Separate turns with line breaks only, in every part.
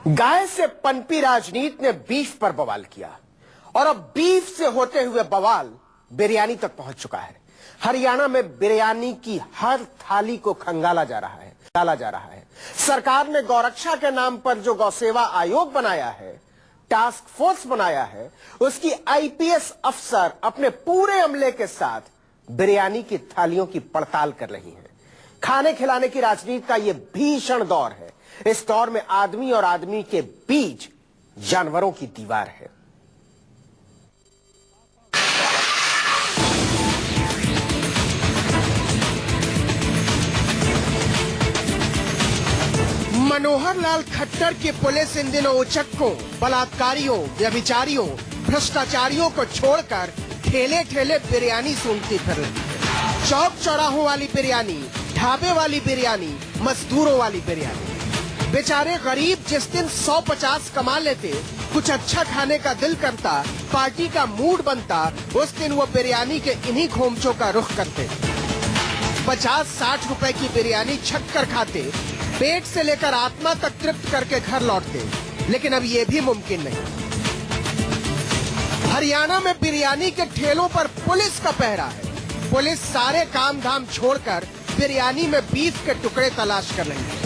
गाय से पनपी राजनीति ने बीफ पर बवाल किया और अब बीफ से होते हुए बवाल बिरयानी तक पहुंच चुका है। हरियाणा में बिरयानी की हर थाली को खंगाला जा रहा है, डाला जा रहा है। सरकार ने गौरक्षा के नाम पर जो गौसेवा आयोग बनाया है, टास्क फोर्स बनाया है, उसकी आईपीएस अफसर अपने पूरे अमले के साथ बिरयानी की थालियों की पड़ताल कर रही हैं। खाने खिलाने की राजनीति का यह भीषण दौर है। इस दौर में आदमी और आदमी के बीच जानवरों की दीवार है। मनोहर लाल खट्टर की पुलिस इन दिनों उचक्कों, बलात्कारियों, व्यभिचारियों, भ्रष्टाचारियों को छोड़कर ठेले ठेले बिरयानी सूंघती फिर रही है। चौक चौराहों वाली बिरयानी, ढाबे वाली बिरयानी, मजदूरों वाली बिरयानी। बेचारे गरीब जिस दिन 100-50 कमा लेते, कुछ अच्छा खाने का दिल करता, पार्टी का मूड बनता, उस दिन वो बिरयानी के इन्हीं खोमचों का रुख करते। 50-60 रुपए की बिरयानी छक कर खाते, पेट से लेकर आत्मा तक तृप्त करके घर लौटते। लेकिन अब ये भी मुमकिन नहीं। हरियाणा में बिरयानी के ठेलों पर पुलिस का पहरा है। पुलिस सारे काम धाम छोड़कर बिरयानी में बीफ के टुकड़े तलाश कर रही है।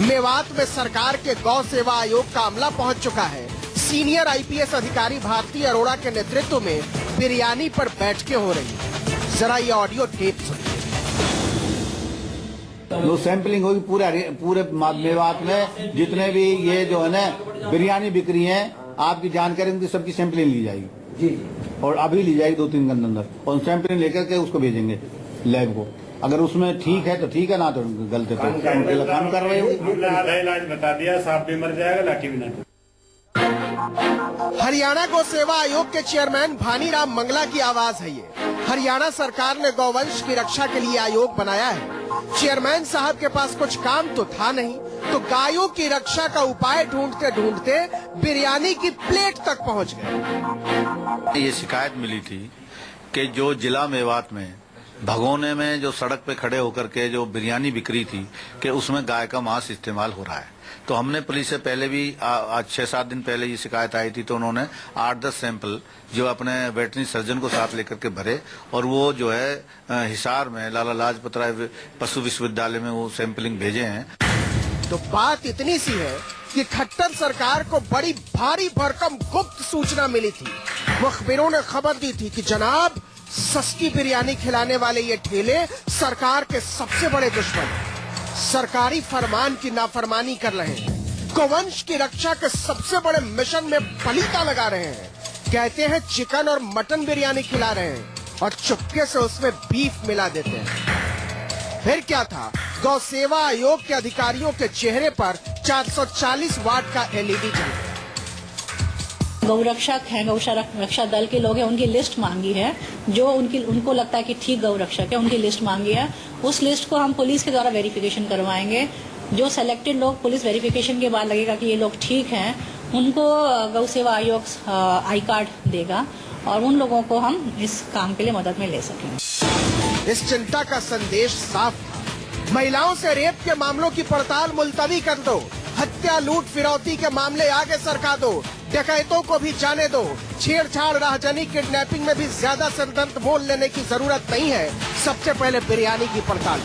मेवात में सरकार के गौ सेवा आयोग का अमला पहुंच चुका है। सीनियर आईपीएस अधिकारी भारती अरोड़ा के नेतृत्व में बिरयानी पर बैठकें हो रही है। जरा ये ऑडियो टेप सुनिए।
जो सैंपलिंग होगी पूरे मेवात में जितने भी ये जो है ना बिरयानी बिक्री है, आपकी जानकारी उनकी सबकी सैंपलिंग ली जाएगी जी, और अभी ली जाएगी 2-3 घंटे अंदर, और सैंपलिंग लेकर के उसको भेजेंगे लैब को। अगर उसमें ठीक है तो ठीक है, ना तो गलत है तो काम कर रहे हो।
आधा इलाज बता दिया, सांप भी मर जाएगा, लाठी भी ना।
हरियाणा गौ सेवा आयोग के चेयरमैन भानीराम मंगला की आवाज है ये। हरियाणा सरकार ने गौवंश की रक्षा के लिए आयोग बनाया है। चेयरमैन साहब के पास कुछ काम तो था नहीं, तो गायों की रक्षा का उपाय ढूंढते ढूंढते बिरयानी की प्लेट तक पहुंच गए।
ये शिकायत मिली थी कि जो जिला मेवात में भगोने में जो सड़क पे खड़े होकर के जो बिरयानी बिक्री थी कि उसमें गाय का मांस इस्तेमाल हो रहा है। तो हमने पुलिस से पहले भी आज 6-7 दिन पहले ये शिकायत आई थी, तो उन्होंने 8-10 सैंपल जो अपने वेटरनरी सर्जन को साथ लेकर के भरे, और वो जो है हिसार में लाला लाजपत राय पशु विश्वविद्यालय में वो सैंपलिंग भेजे हैं।
तो बात इतनी सी है कि खट्टर सरकार को बड़ी भारी भरकम गुप्त सूचना मिली थी। मुखबिरों ने खबर दी थी कि जनाब, सस्ती बिरयानी खिलाने वाले ये ठेले सरकार के सबसे बड़े दुश्मन हैं। सरकारी फरमान की नाफरमानी कर रहे हैं। गौवंश की रक्षा के सबसे बड़े मिशन में पलीता लगा रहे हैं। कहते हैं चिकन और मटन बिरयानी खिला रहे हैं और चुपके से उसमें बीफ मिला देते हैं। फिर क्या था, गौ सेवा आयोग के अधिकारियों के चेहरे पर 440 वाट का एलईडी जल गया।
गौरक्षक हैं, गौ रक्षा दल के लोग हैं, उनकी लिस्ट मांगी है। जो उनको लगता है कि ठीक गौरक्षक है, उनकी लिस्ट मांगी है। उस लिस्ट को हम पुलिस के द्वारा वेरिफिकेशन करवाएंगे। जो सेलेक्टेड लोग पुलिस वेरिफिकेशन के बाद लगेगा कि ये लोग ठीक हैं, उनको गौ सेवा आयोग आई कार्ड देगा और उन लोगों को हम इस काम के लिए मदद में ले सकेंगे।
इस चिंता का संदेश साफ था। महिलाओं से रेप के मामलों की पड़ताल मुलतवी कर दो। हत्या, लूट, फिरौती के मामले आगे सरका दो। डकैतों को भी जाने दो। छेड़छाड़, राहजनी, किडनैपिंग में भी ज्यादा सिद्धांत मोल लेने की जरूरत नहीं है। सबसे पहले बिरयानी की पड़ताल।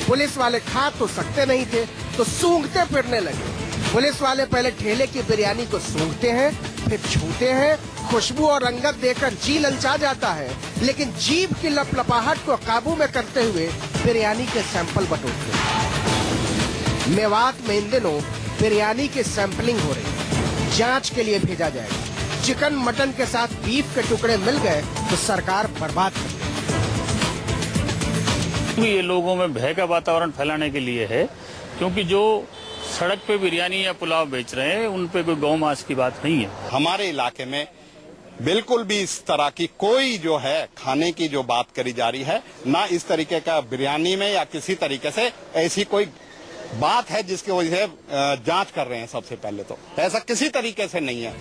पुलिस वाले खा तो सकते नहीं थे, तो सूंघते फिरने लगे। पुलिस वाले पहले ठेले की बिरयानी को सूंघते हैं, फिर छूते हैं। खुशबू और रंगत देखकर जी ललचा जाता है, लेकिन जीभ की लपलपाहट को काबू में करते हुए बिरयानी के सैंपल बटोरते हैं। मेवात में इन दिनों बिरयानी की सैंपलिंग हो रही है। जांच के लिए भेजा जाएगा। चिकन मटन के साथ बीफ के टुकड़े मिल गए तो सरकार बर्बाद कर देगी।
ये लोगों में भय का वातावरण फैलाने के लिए है, क्योंकि जो सड़क पे बिरयानी या पुलाव बेच रहे हैं उन पे कोई गौ मांस की बात नहीं है।
हमारे इलाके में बिल्कुल भी इस तरह की कोई जो है खाने की जो बात करी जा रही है, ना इस तरीके का बिरयानी में या किसी तरीके से ऐसी कोई बात है जिसकी वजह से जांच कर रहे हैं। सबसे पहले तो ऐसा किसी तरीके से नहीं है।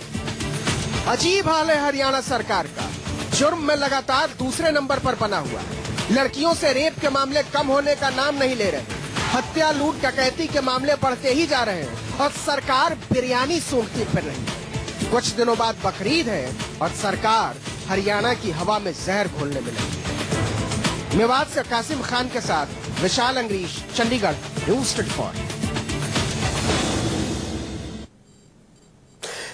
अजीब हाल है हरियाणा सरकार का। जुर्म में लगातार दूसरे नंबर पर बना हुआ है। लड़कियों से रेप के मामले कम होने का नाम नहीं ले रहे। हत्या, लूट, डकैती के मामले बढ़ते ही जा रहे हैं और सरकार बिरयानी सूंघती फिर रही है। कुछ दिनों बाद बकरीद है और सरकार हरियाणा की हवा में जहर घोलने में लगी। मेवात से कासिम खान के साथ विशाल अंग्रीश, चंडीगढ़, न्यूज़ 24।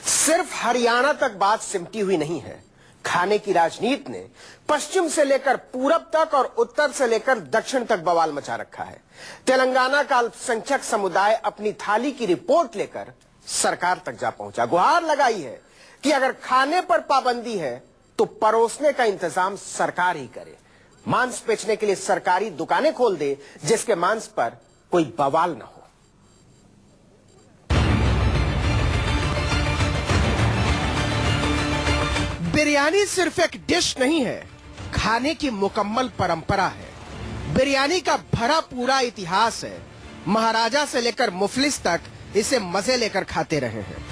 सिर्फ हरियाणा तक बात सिमटी हुई नहीं है। खाने की राजनीति ने पश्चिम से लेकर पूरब तक और उत्तर से लेकर दक्षिण तक बवाल मचा रखा है। तेलंगाना का अल्पसंख्यक समुदाय अपनी थाली की रिपोर्ट लेकर सरकार तक जा पहुंचा। गुहार लगाई है कि अगर खाने पर पाबंदी है तो परोसने का इंतजाम सरकार ही करे। मांस बेचने के लिए सरकारी दुकानें खोल दे जिसके मांस पर कोई बवाल न हो। बिरयानी सिर्फ एक डिश नहीं है, खाने की मुकम्मल परंपरा है। बिरयानी का भरा पूरा इतिहास है। महाराजा से लेकर मुफलिस तक इसे मजे लेकर खाते रहे हैं।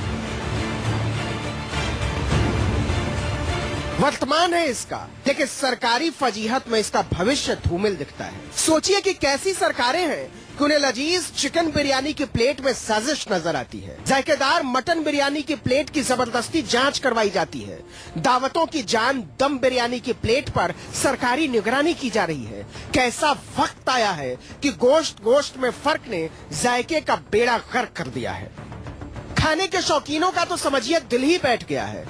वर्तमान है इसका, लेकिन सरकारी फजीहत में इसका भविष्य धूमिल दिखता है। सोचिए कि कैसी सरकारें हैं कि उन्हें लजीज चिकन बिरयानी की प्लेट में साजिश नजर आती है। जायकेदार मटन बिरयानी की प्लेट की जबरदस्ती जांच करवाई जाती है। दावतों की जान दम बिरयानी की प्लेट पर सरकारी निगरानी की जा रही है। कैसा वक्त आया है कि गोश्त गोश्त में फर्क ने जायके का बेड़ा गर्क कर दिया है। खाने के शौकीनों का तो समझिए दिल ही बैठ गया है।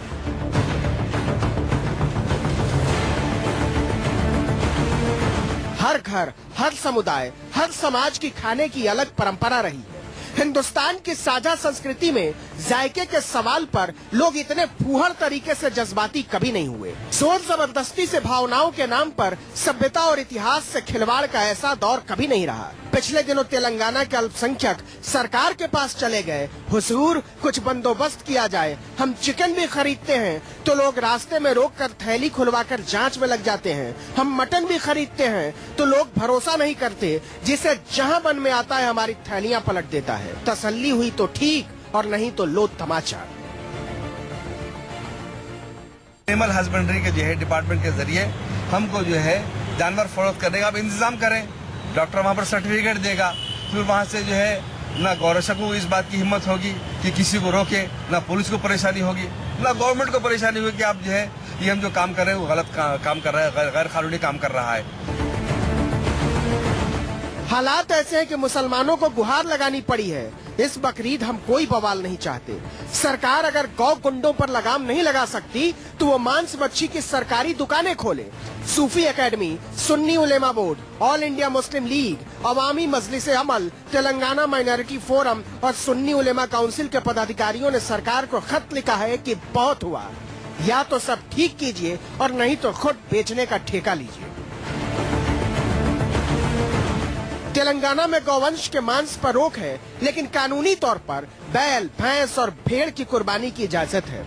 हर घर, हर समुदाय, हर समाज की खाने की अलग परंपरा रही है। हिंदुस्तान की साझा संस्कृति में जायके के सवाल पर लोग इतने फूहड़ तरीके से जज्बाती कभी नहीं हुए। जोर जबरदस्ती से भावनाओं के नाम पर सभ्यता और इतिहास से खिलवाड़ का ऐसा दौर कभी नहीं रहा। पिछले दिनों तेलंगाना के अल्पसंख्यक सरकार के पास चले गए, हुजूर कुछ बंदोबस्त किया जाए, हम चिकन भी खरीदते हैं, तो लोग रास्ते में रोककर थैली खुलवाकर जांच में लग जाते हैं। हम मटन भी खरीदते हैं तो लोग भरोसा नहीं करते, जिसे जहां मन में आता है हमारी थैलियां पलट देता है। तसल्ली हुई तो ठीक और नहीं तो लो तमाचा।
एनिमल हस्बेंड्री के जो है डिपार्टमेंट के जरिए हमको जो है जानवर फरोख्त करने का आप इंतजाम करें। डॉक्टर वहां पर सर्टिफिकेट देगा, फिर वहां से जो है ना गौरक्षक को इस बात की हिम्मत होगी कि किसी को रोके, ना पुलिस को परेशानी होगी, ना गवर्नमेंट को परेशानी होगी कि आप जो है ये हम जो काम कर रहे हैं वो गलत काम कर रहा है, गैर कानूनी काम कर रहा है।
हालात ऐसे हैं कि मुसलमानों को गुहार लगानी पड़ी है। इस बकरीद हम कोई बवाल नहीं चाहते। सरकार अगर गौ गुंडों पर लगाम नहीं लगा सकती तो वो मांस मच्छी की सरकारी दुकानें खोले। Sufi academy, Sunni Ulema board, all India Muslim league, Awami Majlis Amal, Telangana minority forum और सुन्नी उलेमा काउंसिल के पदाधिकारियों ने सरकार को खत लिखा है कि बहुत हुआ, या तो सब ठीक कीजिए और नहीं तो खुद बेचने का ठेका लीजिए। तेलंगाना में गौवंश के मांस पर रोक है, लेकिन कानूनी तौर पर बैल, भैंस और भेड़ की कुर्बानी की इजाजत है।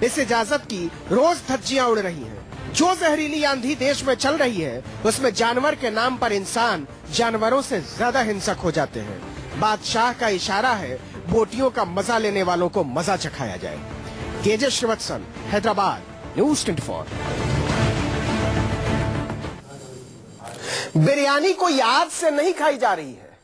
इस इजाजत की रोज धज्जियां उड़ रही हैं। जो जहरीली आंधी देश में चल रही है उसमें जानवर के नाम पर इंसान जानवरों से ज्यादा हिंसक हो जाते हैं। बादशाह का इशारा है, बोटियों का मजा लेने वालों को मजा चखाया जाए। KJ Srivatsan, Hyderabad, news 24। बिरयानी कोई आज से नहीं खाई जा रही है।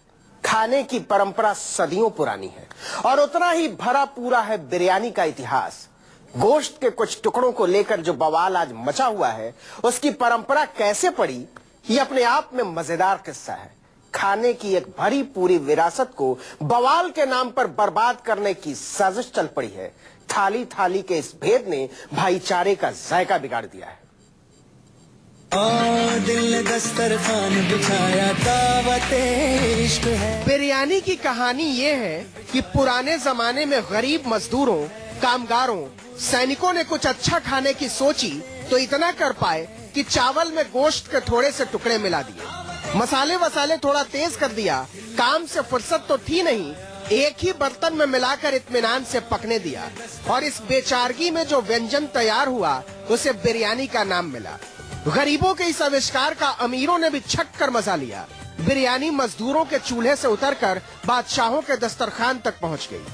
खाने की परंपरा सदियों पुरानी है और उतना ही भरा पूरा है बिरयानी का इतिहास। गोश्त के कुछ टुकड़ों को लेकर जो बवाल आज मचा हुआ है, उसकी परंपरा कैसे पड़ी, ये अपने आप में मजेदार किस्सा है। खाने की एक भरी पूरी विरासत को बवाल के नाम पर बर्बाद करने की साजिश चल पड़ी है। थाली थाली के इस भेद ने भाईचारे का जायका बिगाड़ दिया है।
दिल दस्तरखान बिछाया दावते इश्क है।
बिरयानी की कहानी ये है कि पुराने जमाने में गरीब मजदूरों, कामगारों, सैनिकों ने कुछ अच्छा खाने की सोची तो इतना कर पाए कि चावल में गोश्त के थोड़े से टुकड़े मिला दिए, मसाले वसाले थोड़ा तेज कर दिया। काम से फुर्सत तो थी नहीं, एक ही बर्तन में मिलाकर इत्मीनान से पकने दिया और इस बेचारगी में जो व्यंजन तैयार हुआ उसे बिरयानी का नाम मिला। गरीबों के इस आविष्कार का अमीरों ने भी छक कर मजा लिया। बिरयानी मजदूरों के चूल्हे से उतरकर बादशाहों के दस्तरखान तक पहुंच गई।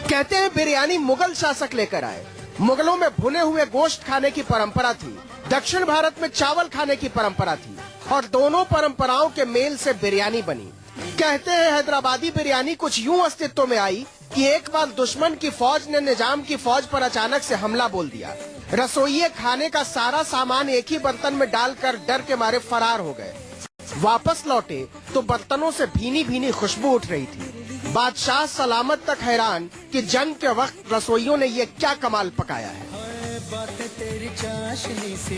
कहते हैं बिरयानी मुगल शासक लेकर आए। मुगलों में भुने हुए गोश्त खाने की परंपरा थी। दक्षिण भारत में चावल खाने की परंपरा थी। और दोनों परंपराओं के मेल से बिरयानी बनी। कहते हैं हैदराबादी बिरयानी कुछ यूं अस्तित्व में आई कि एक बार दुश्मन की फौज ने निजाम की फौज पर अचानक से हमला बोल दिया। रसोइये खाने का सारा सामान एक ही बर्तन में डालकर डर के मारे फरार हो गए। वापस लौटे तो बर्तनों से भीनी भीनी खुशबू उठ रही थी। बादशाह सलामत तक हैरान कि जंग के वक्त रसोइयों ने ये क्या कमाल पकाया है।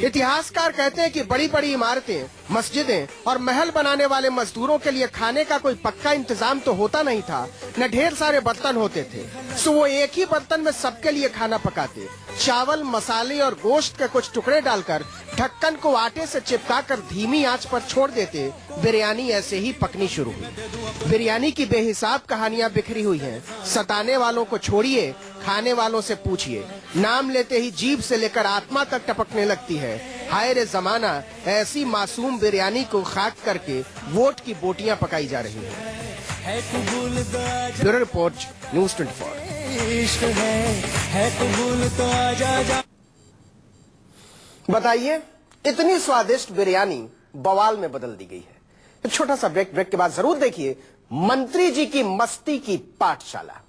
इतिहासकार कहते हैं कि बड़ी बड़ी इमारतें, मस्जिदें और महल बनाने वाले मजदूरों के लिए खाने का कोई पक्का इंतजाम तो होता नहीं था, न ढेर सारे बर्तन होते थे। सो वो एक ही बर्तन में सबके लिए खाना पकाते। चावल, मसाले और गोश्त के कुछ टुकड़े डालकर ढक्कन को आटे से चिपकाकर धीमी आंच पर छोड़ देते। बिरयानी ऐसे ही पकनी शुरू हुई। बिरयानी की बेहिसाब कहानियां बिखरी हुई हैं। सताने वालों को छोड़िए, खाने वालों से पूछिए। नाम लेते ही जीभ से लेकर आत्मा तक टपकने लगती है। हाय रे जमाना, ऐसी मासूम बिरयानी को खाक करके वोट की बोटियां पकाई जा रही हैं। Bureau report, news 24। बताइए, इतनी स्वादिष्ट बिरयानी बवाल में बदल दी गई है। एक छोटा सा ब्रेक के बाद जरूर देखिए मंत्री जी की मस्ती की पाठशाला।